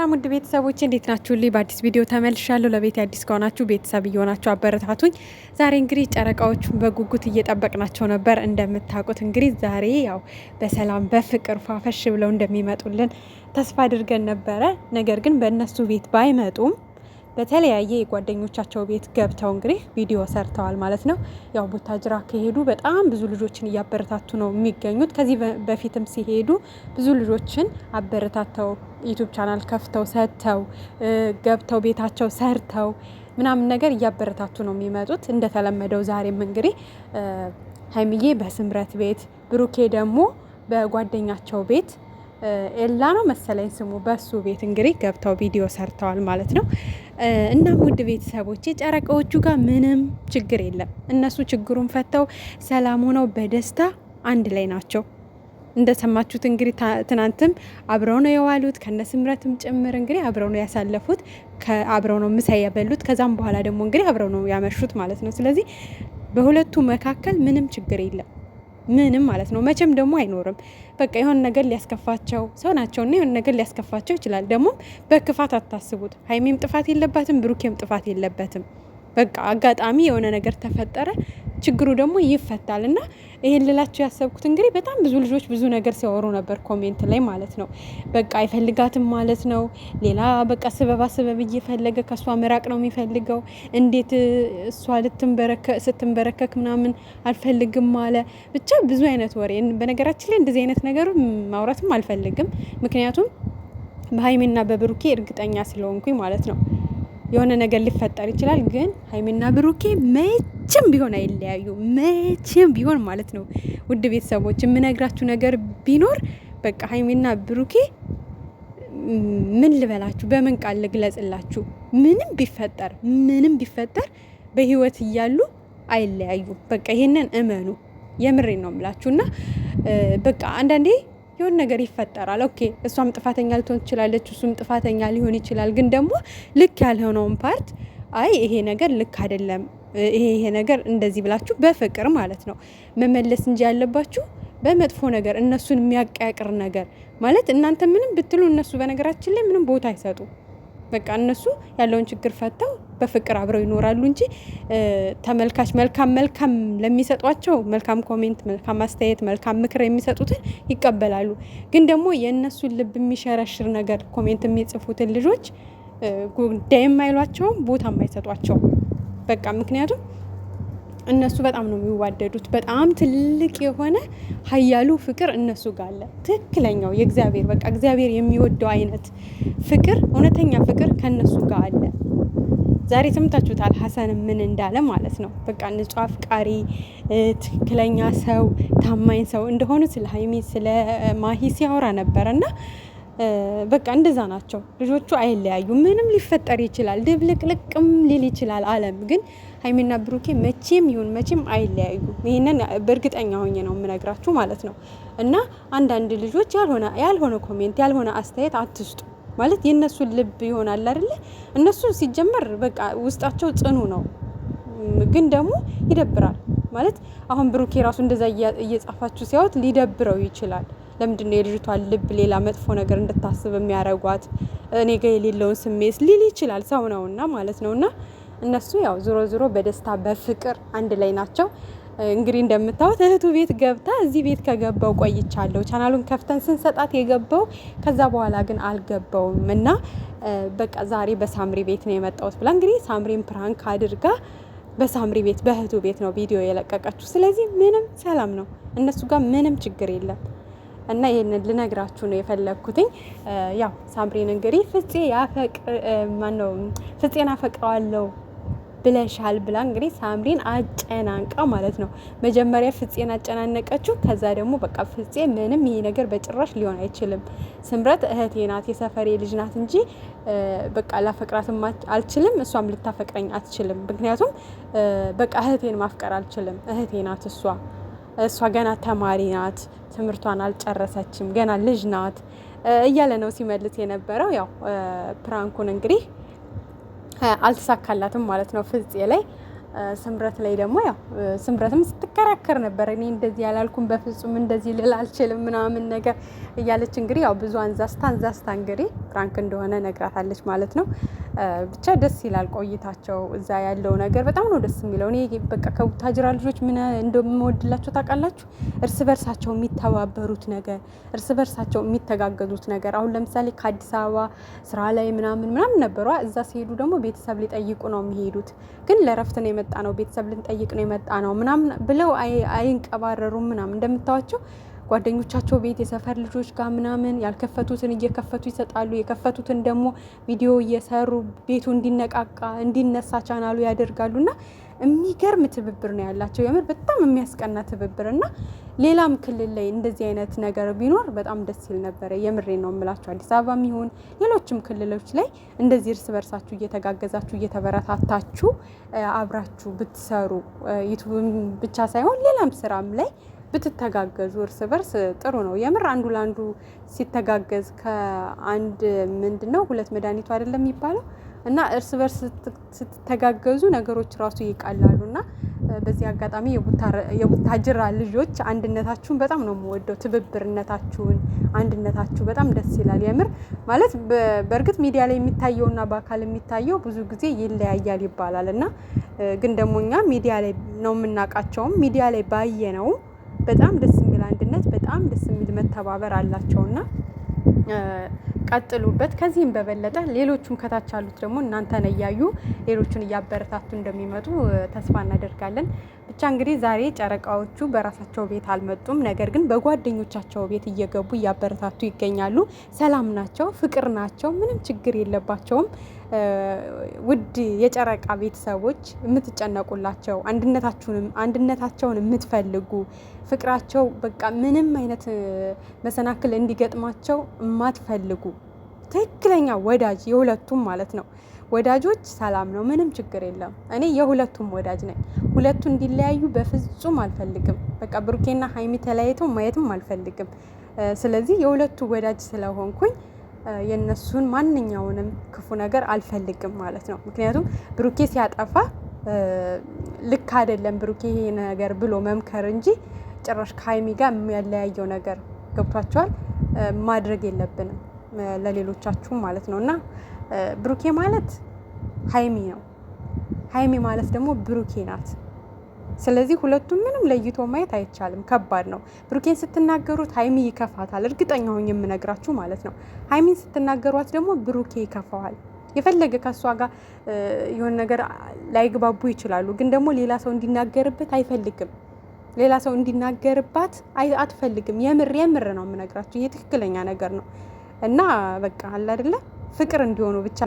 ሰላም ውድ ቤተሰቦች እንዴት ናችሁልኝ? በአዲስ ቪዲዮ ተመልሻለሁ። ለቤት አዲስ ከሆናችሁ ቤተሰብ እየሆናችሁ አበረታቱኝ። ዛሬ እንግዲህ ጨረቃዎቹን በጉጉት እየጠበቅናቸው ነበር። እንደምታውቁት እንግዲህ ዛሬ ያው በሰላም በፍቅር ፏፈሽ ብለው እንደሚመጡልን ተስፋ አድርገን ነበረ። ነገር ግን በእነሱ ቤት ባይመጡም በተለያየ የጓደኞቻቸው ቤት ገብተው እንግዲህ ቪዲዮ ሰርተዋል ማለት ነው። ያው ቡታጅራ ከሄዱ በጣም ብዙ ልጆችን እያበረታቱ ነው የሚገኙት። ከዚህ በፊትም ሲሄዱ ብዙ ልጆችን አበረታተው ዩቱብ ቻናል ከፍተው ሰጥተው ገብተው ቤታቸው ሰርተው ምናምን ነገር እያበረታቱ ነው የሚመጡት። እንደተለመደው ዛሬም እንግዲህ ሀይሚዬ በስምረት ቤት፣ ብሩኬ ደግሞ በጓደኛቸው ቤት ኤላ ነው መሰለኝ ስሙ፣ በሱ ቤት እንግዲህ ገብተው ቪዲዮ ሰርተዋል ማለት ነው። እናም ውድ ቤተሰቦቼ ጨረቃዎቹ ጋር ምንም ችግር የለም። እነሱ ችግሩን ፈተው ሰላም ሆነው በደስታ አንድ ላይ ናቸው። እንደሰማችሁት እንግዲህ ትናንትም አብረው ነው የዋሉት፣ ከነ ስምረትም ጭምር እንግዲህ አብረው ነው ያሳለፉት፣ አብረው ነው ምሳ የበሉት። ከዛም በኋላ ደግሞ እንግዲህ አብረው ነው ያመሹት ማለት ነው። ስለዚህ በሁለቱ መካከል ምንም ችግር የለም። ምንም ማለት ነው። መቼም ደግሞ አይኖርም። በቃ የሆነ ነገር ሊያስከፋቸው ሰው ናቸውና የሆነ ነገር ሊያስከፋቸው ይችላል። ደግሞ በክፋት አታስቡት። ሀይሚም ጥፋት የለባትም፣ ብሩኬም ጥፋት የለበትም። በቃ አጋጣሚ የሆነ ነገር ተፈጠረ፣ ችግሩ ደግሞ ይፈታል። እና ይሄን ልላችሁ ያሰብኩት እንግዲህ በጣም ብዙ ልጆች ብዙ ነገር ሲያወሩ ነበር ኮሜንት ላይ ማለት ነው። በቃ አይፈልጋትም ማለት ነው። ሌላ በቃ ስበብ እየፈለገ ከሷ መራቅ ነው የሚፈልገው። እንዴት እሷ ስትንበረከክ ምናምን አልፈልግም አለ። ብቻ ብዙ አይነት ወሬ። በነገራችን ላይ እንደዚህ አይነት ነገር ማውራትም አልፈልግም። ምክንያቱም በሀይሚና በብሩኬ እርግጠኛ ስለሆንኩኝ ማለት ነው። የሆነ ነገር ሊፈጠር ይችላል፣ ግን ሀይሚና ብሩኬ መቼም ቢሆን አይለያዩ፣ መቼም ቢሆን ማለት ነው። ውድ ቤተሰቦች የምነግራችሁ ነገር ቢኖር በቃ ሀይሚና ብሩኬ ምን ልበላችሁ፣ በምን ቃል ልግለጽላችሁ? ምንም ቢፈጠር በህይወት እያሉ አይለያዩ። በቃ ይሄንን እመኑ። የምሬን ነው የምላችሁና በቃ አንዳንዴ የሆነ ነገር ይፈጠራል። ኦኬ እሷም ጥፋተኛ ልትሆን ትችላለች፣ እሱም ጥፋተኛ ሊሆን ይችላል። ግን ደግሞ ልክ ያልሆነውን ፓርት አይ ይሄ ነገር ልክ አይደለም፣ ይሄ ነገር እንደዚህ ብላችሁ በፍቅር ማለት ነው መመለስ እንጂ ያለባችሁ በመጥፎ ነገር እነሱን የሚያቀያቅር ነገር ማለት እናንተ ምንም ብትሉ እነሱ በነገራችን ላይ ምንም ቦታ አይሰጡ። በቃ እነሱ ያለውን ችግር ፈተው በፍቅር አብረው ይኖራሉ እንጂ ተመልካች መልካም ለሚሰጧቸው መልካም ኮሜንት፣ መልካም አስተያየት፣ መልካም ምክር የሚሰጡትን ይቀበላሉ። ግን ደግሞ የእነሱን ልብ የሚሸረሽር ነገር ኮሜንት የሚጽፉትን ልጆች ጉዳይ የማይሏቸውም ቦታ የማይሰጧቸው በቃ ምክንያቱም እነሱ በጣም ነው የሚዋደዱት። በጣም ትልቅ የሆነ ሀያሉ ፍቅር እነሱ ጋር አለ። ትክክለኛው የእግዚአብሔር በቃ እግዚአብሔር የሚወደው አይነት ፍቅር፣ እውነተኛ ፍቅር ከነሱ ጋር አለ። ዛሬ ሰምታችሁታል ሀሰን ምን እንዳለ ማለት ነው። በቃ ንጹህ አፍቃሪ፣ ትክክለኛ ሰው፣ ታማኝ ሰው እንደሆኑ ስለ ሀይሚ ስለ ማሂ ሲያወራ ነበረና በቃ እንደዛ ናቸው ልጆቹ። አይለያዩ። ምንም ሊፈጠር ይችላል፣ ድብልቅልቅም ሊል ይችላል ዓለም። ግን ሀይሚና ብሩኬ መቼም ይሁን መቼም አይለያዩ። ይሄንን በእርግጠኛ ሆኜ ነው የምነግራችሁ ማለት ነው። እና አንዳንድ ልጆች ያልሆነ ኮሜንት፣ ያልሆነ አስተያየት አትስጡ ማለት የእነሱን ልብ ይሆናል አይደለ? እነሱ ሲጀመር በቃ ውስጣቸው ጽኑ ነው፣ ግን ደግሞ ይደብራል ማለት አሁን ብሩኬ ራሱ እንደዛ እየጻፋችሁ ሲያዩት ሊደብረው ይችላል። ለምንድን ነው የልጅቷን ልብ ሌላ መጥፎ ነገር እንድታስብ የሚያረጓት? እኔ ጋር የሌለውን ስሜት ሊል ይችላል፣ ሰው ነውና ማለት ነውና እነሱ ያው ዞሮ በደስታ በፍቅር አንድ ላይ ናቸው። እንግዲህ እንደምታዩት እህቱ ቤት ገብታ እዚህ ቤት ከገባው ቆይቻለሁ። ቻናሉን ከፍተን ስንሰጣት የገባው ከዛ በኋላ ግን አልገባውም እና በቃ ዛሬ በሳምሪ ቤት ነው የመጣሁት ብላ እንግዲህ ሳምሪን ፕራንክ አድርጋ በሳምሪ ቤት በእህቱ ቤት ነው ቪዲዮ የለቀቀችው። ስለዚህ ምንም ሰላም ነው፣ እነሱ ጋር ምንም ችግር የለም። እና ይሄንን ልነግራችሁ ነው የፈለግኩትኝ። ያው ሳምሪን እንግዲህ ፍፄን አፈቅረዋለሁ ብለሻል ብላ እንግዲህ ሳምሪን አጨናንቃ ማለት ነው። መጀመሪያ ፍፄን አጨናነቀችው። ከዛ ደግሞ በቃ ፍፄ ምንም ይሄ ነገር በጭራሽ ሊሆን አይችልም፣ ስምረት እህቴ ናት፣ የሰፈሬ ልጅ ናት እንጂ በቃ ላፈቅራትም አልችልም፣ እሷም ልታፈቅረኝ አትችልም። ምክንያቱም በቃ እህቴን ማፍቀር አልችልም፣ እህቴ ናት እሷ ገና ተማሪ ናት፣ ትምህርቷን አልጨረሰችም፣ ገና ልጅ ናት እያለ ነው ሲመልስ የነበረው። ያው ፕራንኩን እንግዲህ አልተሳካላትም ማለት ነው ፍፄ ላይ ስምረት ላይ ደግሞ ያው ስምረትም ስትከራከር ነበር። እኔ እንደዚህ ያላልኩም በፍጹም እንደዚህ ልል አልችልም ምናምን ነገር እያለች እንግዲህ ያው ብዙ አንዛስታ እንግዲህ ፍራንክ እንደሆነ ነግራታለች ማለት ነው። ብቻ ደስ ይላል ቆይታቸው እዛ ያለው ነገር በጣም ነው ደስ የሚለው። እኔ በቃ ከቡታጅራ ልጆች ምን እንደምወድላቸው ታውቃላችሁ? እርስ በርሳቸው የሚተባበሩት ነገር፣ እርስ በርሳቸው የሚተጋገዙት ነገር። አሁን ለምሳሌ ከአዲስ አበባ ስራ ላይ ምናምን ነበሯ። እዛ ሲሄዱ ደግሞ ቤተሰብ ሊጠይቁ ነው የሚሄዱት። ግን ለረፍት ነው የመጣ ነው ቤተሰብ ልንጠይቅ ነው የመጣ ነው ምናምን ብለው አይንቀባረሩም ምናምን። እንደምታዋቸው ጓደኞቻቸው ቤት የሰፈር ልጆች ጋር ምናምን ያልከፈቱትን እየከፈቱ ይሰጣሉ። የከፈቱትን ደግሞ ቪዲዮ እየሰሩ ቤቱ እንዲነቃቃ እንዲነሳ ቻናሉ ያደርጋሉና የሚገርም ትብብር ነው ያላቸው። የምር በጣም የሚያስቀና ትብብር እና ሌላም ክልል ላይ እንደዚህ አይነት ነገር ቢኖር በጣም ደስ ይል ነበረ። የምሬ ነው የምላችሁ። አዲስ አበባም ይሁን ሌሎችም ክልሎች ላይ እንደዚህ እርስ በርሳችሁ እየተጋገዛችሁ እየተበረታታችሁ አብራችሁ ብትሰሩ ዩቲዩብ ብቻ ሳይሆን ሌላም ስራም ላይ ብትተጋገዙ እርስ በርስ ጥሩ ነው። የምር አንዱ ለአንዱ ሲተጋገዝ ከአንድ ምንድነው ሁለት መድኃኒቱ አይደለም የሚባለው እና እርስ በርስ ስትተጋገዙ ነገሮች ራሱ ይቃላሉ። እና በዚህ አጋጣሚ የቡታጅራ ልጆች አንድነታችሁን በጣም ነው የምወደው። ትብብርነታችሁን፣ አንድነታችሁ በጣም ደስ ይላል። የምር ማለት በእርግጥ ሚዲያ ላይ የሚታየውና በአካል የሚታየው ብዙ ጊዜ ይለያያል ይባላል እና ግን ደግሞ እኛ ሚዲያ ላይ ነው የምናውቃቸውም ሚዲያ ላይ ባየ ነው በጣም ደስ የሚል አንድነት፣ በጣም ደስ የሚል መተባበር አላቸውና ቀጥሉበት። ከዚህም በበለጠ ሌሎቹም ከታች ያሉት ደግሞ እናንተን እያዩ ሌሎቹን እያበረታቱ እንደሚመጡ ተስፋ እናደርጋለን። ብቻ እንግዲህ ዛሬ ጨረቃዎቹ በራሳቸው ቤት አልመጡም። ነገር ግን በጓደኞቻቸው ቤት እየገቡ እያበረታቱ ይገኛሉ። ሰላም ናቸው፣ ፍቅር ናቸው፣ ምንም ችግር የለባቸውም። ውድ የጨረቃ ቤተሰቦች የምትጨነቁላቸው አንድነታቸውን የምትፈልጉ ፍቅራቸው በቃ ምንም አይነት መሰናክል እንዲገጥማቸው የማትፈልጉ ትክክለኛ ወዳጅ የሁለቱም ማለት ነው ወዳጆች ሰላም ነው፣ ምንም ችግር የለም። እኔ የሁለቱም ወዳጅ ነኝ። ሁለቱ እንዲለያዩ በፍጹም አልፈልግም። በቃ ብሩኬና ሀይሚ ተለያይተው ማየትም አልፈልግም። ስለዚህ የሁለቱ ወዳጅ ስለሆንኩኝ የነሱን ማንኛውንም ክፉ ነገር አልፈልግም ማለት ነው። ምክንያቱም ብሩኬ ሲያጠፋ ልክ አይደለም ብሩኬ ይሄ ነገር ብሎ መምከር እንጂ ጭራሽ ከሀይሚ ጋር የሚያለያየው ነገር ገብቷቸዋል ማድረግ የለብንም ለሌሎቻችሁም ማለት ነው። እና ብሩኬ ማለት ሀይሚ ነው፣ ሀይሚ ማለት ደግሞ ብሩኬ ናት። ስለዚህ ሁለቱም ምንም ለይቶ ማየት አይቻልም። ከባድ ነው። ብሩኬን ስትናገሩት ሀይሚ ይከፋታል፣ እርግጠኛ ሆኜ የምነግራችሁ ማለት ነው። ሀይሚን ስትናገሯት ደግሞ ብሩኬ ይከፋዋል። የፈለገ ከሷ ጋር የሆነ ነገር ላይግባቡ ይችላሉ፣ ግን ደግሞ ሌላ ሰው እንዲናገርበት አይፈልግም። ሌላ ሰው እንዲናገርባት አትፈልግም። የምር ነው የምነግራችሁ። ይሄ ትክክለኛ ነገር ነው እና በቃ አለ አይደለ ፍቅር እንዲሆኑ ብቻ